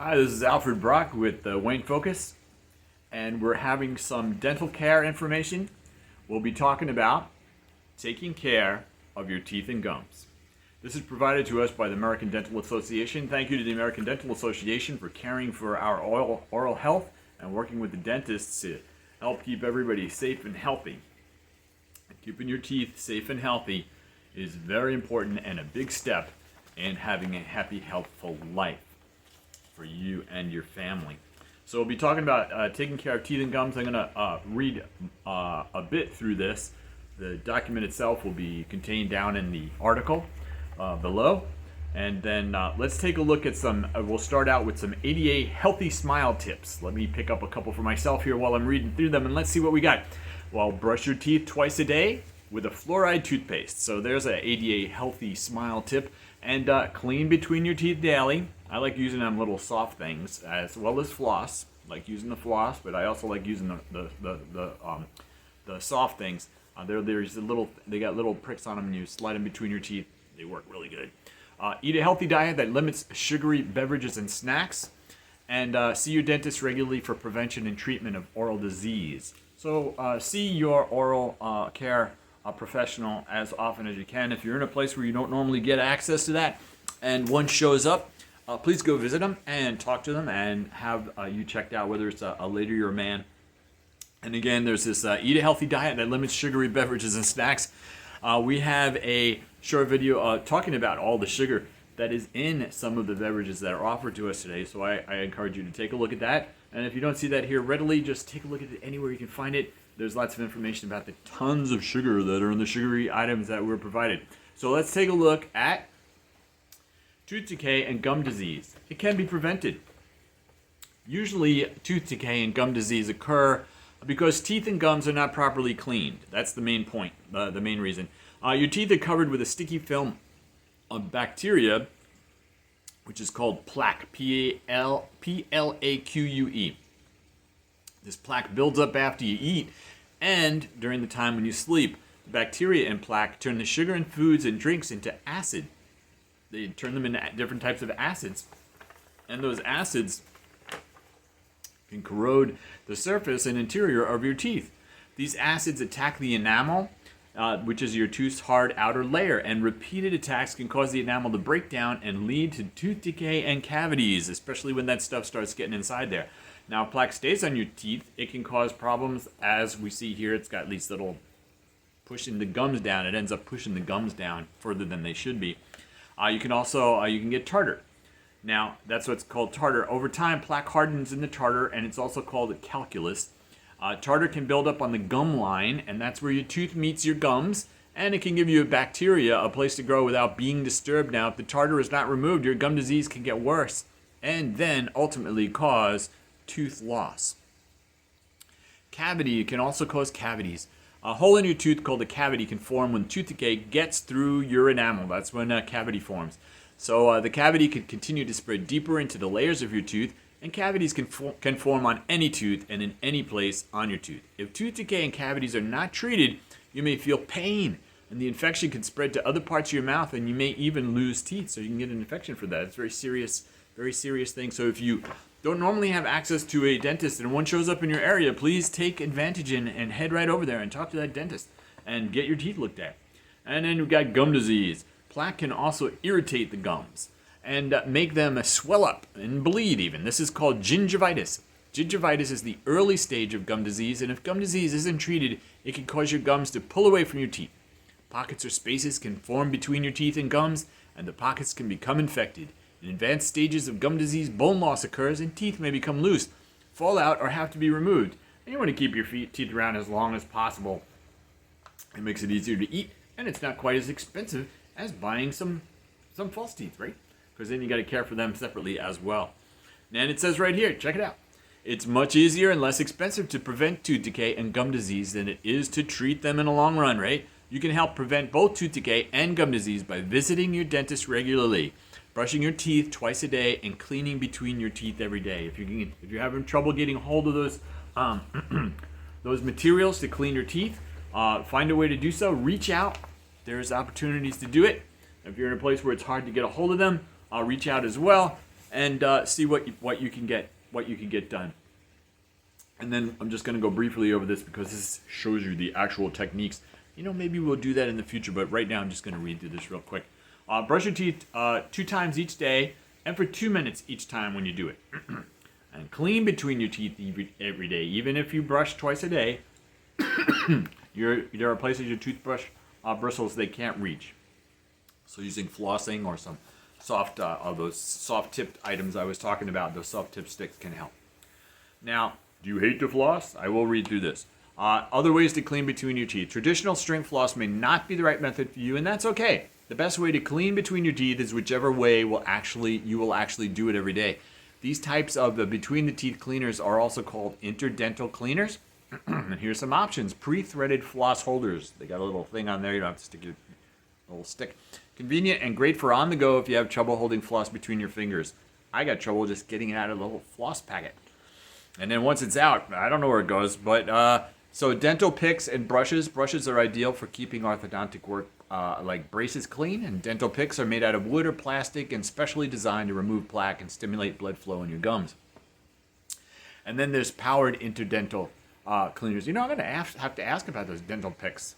Hi, this is Alfred Brock with Wayne Focus, and we're having some dental care information. We'll be talking about taking care of your teeth and gums. This is provided to us by the American Dental Association. Thank you to the American Dental Association for caring for our oral health and working with the dentists to help keep everybody safe and healthy. Keeping your teeth safe and healthy is very important and a big step in having a happy, healthful life for you and your family. So we'll be talking about taking care of teeth and gums. I'm going to read a bit through this. The document itself will be contained down in the article below. And then let's take a look at some, we'll start out with some ADA healthy smile tips. Let me pick up a couple for myself here while I'm reading through them, and let's see what we got. Well, brush your teeth twice a day with a fluoride toothpaste. So there's an ADA healthy smile tip. And clean between your teeth daily. I like using them little soft things as well as floss. I like using the floss, but I also like using the soft things. There's a little, they got little pricks on them, and you slide them between your teeth. They work really good. Eat a healthy diet that limits sugary beverages and snacks, and see your dentist regularly for prevention and treatment of oral disease. So see your oral care professional as often as you can. If you're in a place where you don't normally get access to that and one shows up, please go visit them and talk to them and have you checked out, whether it's a lady or a man. And again, there's this eat a healthy diet that limits sugary beverages and snacks. We have a short video talking about all the sugar that is in some of the beverages that are offered to us today, so I encourage you to take a look at that. And if you don't see that here readily, just take a look at it anywhere you can find it. There's lots of information about the tons of sugar that are in the sugary items that were provided. So let's take a look at tooth decay and gum disease. It can be prevented. Usually tooth decay and gum disease occur because teeth and gums are not properly cleaned. That's the main point, the main reason. Your teeth are covered with a sticky film of bacteria, which is called plaque, P-L-A-Q-U-E. This plaque builds up after you eat and during the time when you sleep. The bacteria in plaque turn the sugar in foods and drinks into acid. They turn them into different types of acids. And those acids can corrode the surface and interior of your teeth. These acids attack the enamel, which is your tooth's hard outer layer, and repeated attacks can cause the enamel to break down and lead to tooth decay and cavities, especially when that stuff starts getting inside there. Now, if plaque stays on your teeth, it can cause problems. As we see here, it's got these little pushing the gums down. It ends up pushing the gums down further than they should be. You can also you can get tartar. Now, that's what's called tartar. Over time, plaque hardens in the tartar, and it's also called a calculus. Tartar can build up on the gum line, and that's where your tooth meets your gums, and it can give you a bacteria, a place to grow without being disturbed. Now, if the tartar is not removed, your gum disease can get worse, and then ultimately cause tooth loss. Cavity can also cause cavities. A hole in your tooth called a cavity can form when tooth decay gets through your enamel. That's when a cavity forms. So the cavity can continue to spread deeper into the layers of your tooth, and cavities can form on any tooth and in any place on your tooth. If tooth decay and cavities are not treated, you may feel pain, and the infection can spread to other parts of your mouth, and you may even lose teeth. So you can get an infection for that. It's a very serious thing. So if you don't normally have access to a dentist and one shows up in your area, please take advantage and head right over there and talk to that dentist and get your teeth looked at. And then we've got gum disease. Plaque can also irritate the gums and make them swell up and bleed even. This is called gingivitis. Gingivitis is the early stage of gum disease, and if gum disease isn't treated, it can cause your gums to pull away from your teeth. Pockets or spaces can form between your teeth and gums, and the pockets can become infected. In advanced stages of gum disease, bone loss occurs and teeth may become loose, fall out, or have to be removed. And you want to keep your teeth around as long as possible. It makes it easier to eat, and it's not quite as expensive as buying some false teeth, right? Because then you got to care for them separately as well. And it says right here, check it out. It's much easier and less expensive to prevent tooth decay and gum disease than it is to treat them in the long run, right? You can help prevent both tooth decay and gum disease by visiting your dentist regularly, brushing your teeth twice a day, and cleaning between your teeth every day. If you're having trouble getting hold of those those materials to clean your teeth, find a way to do so. Reach out. There's opportunities to do it. If you're in a place where it's hard to get a hold of them, reach out as well. and see what you can get done. And then I'm just going to go briefly over this because this shows you the actual techniques. Maybe we'll do that in the future, but right now I'm just going to read through this real quick. Brush your teeth 2 times each day and for 2 minutes each time when you do it. And clean between your teeth every day. Even if you brush twice a day, there are places your toothbrush bristles they can't reach. So using flossing or some those soft-tipped items I was talking about, those soft-tipped sticks can help. Now, do you hate to floss? I will read through this. Other ways to clean between your teeth. Traditional string floss may not be the right method for you, and that's okay. The best way to clean between your teeth is whichever way you will actually do it every day. These types of between the teeth cleaners are also called interdental cleaners. And here's some options. Pre-threaded floss holders. They got a little thing on there. You don't have to stick your little stick. Convenient and great for on the go if you have trouble holding floss between your fingers. I got trouble just getting it out of the little floss packet. And then once it's out, I don't know where it goes. But so dental picks and brushes. Brushes are ideal for keeping orthodontic work like braces clean. And dental picks are made out of wood or plastic and specially designed to remove plaque and stimulate blood flow in your gums. And then there's powered interdental cleaners. I'm going to have to ask about those dental picks.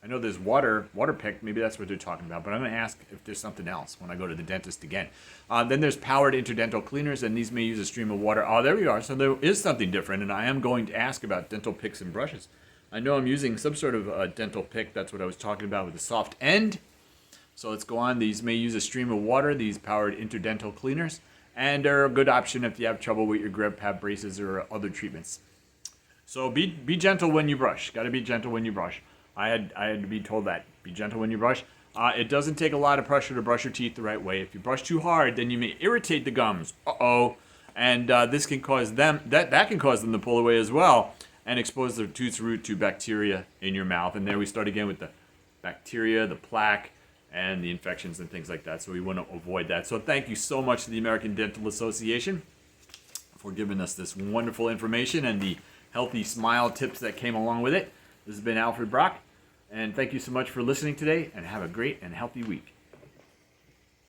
I know there's water pick. Maybe that's what they're talking about. But I'm going to ask if there's something else when I go to the dentist again. Then there's powered interdental cleaners, and these may use a stream of water. Oh, there we are. So there is something different, and I am going to ask about dental picks and brushes. I know I'm using some sort of dental pick. That's what I was talking about with the soft end. So let's go on. These may use a stream of water, these powered interdental cleaners. And they're a good option if you have trouble with your grip, have braces, or other treatments. So be gentle when you brush. Got to be gentle when you brush. I had to be told that. Be gentle when you brush. It doesn't take a lot of pressure to brush your teeth the right way. If you brush too hard, then you may irritate the gums. And this can cause them that can cause them to pull away as well and expose their tooth's root to bacteria in your mouth. And there we start again with the bacteria, the plaque, and the infections and things like that. So we want to avoid that. So thank you so much to the American Dental Association for giving us this wonderful information and the healthy smile tips that came along with it. This has been Alfred Brock, and thank you so much for listening today, and have a great and healthy week.